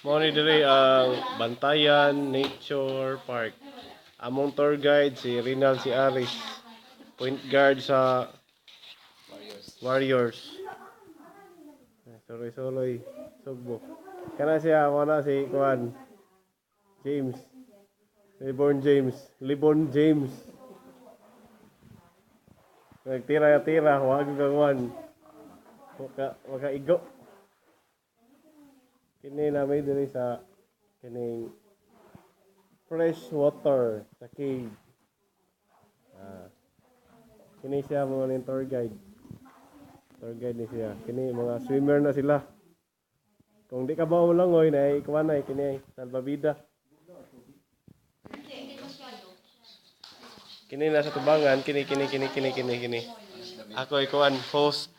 Mo ni diri ang Bantayan Nature Park. Among tour guide si Rinal si Aris. Point guard sa Warriors. Soloy-soloy. Sugbo. Kana siya, mo na si Kuan. James. Libon James. Nagtira-tira, wag gawon. Waka igo. Kini namin diri sa kining fresh water sa cave. Kini siya mo ning tour guide. Tour guide ni siya. Kini mga swimmer na sila. Kung di ka ba ulangoy na ikuan na kini salbabida. Kini na sa tubangan, kini. Ako ikuan host.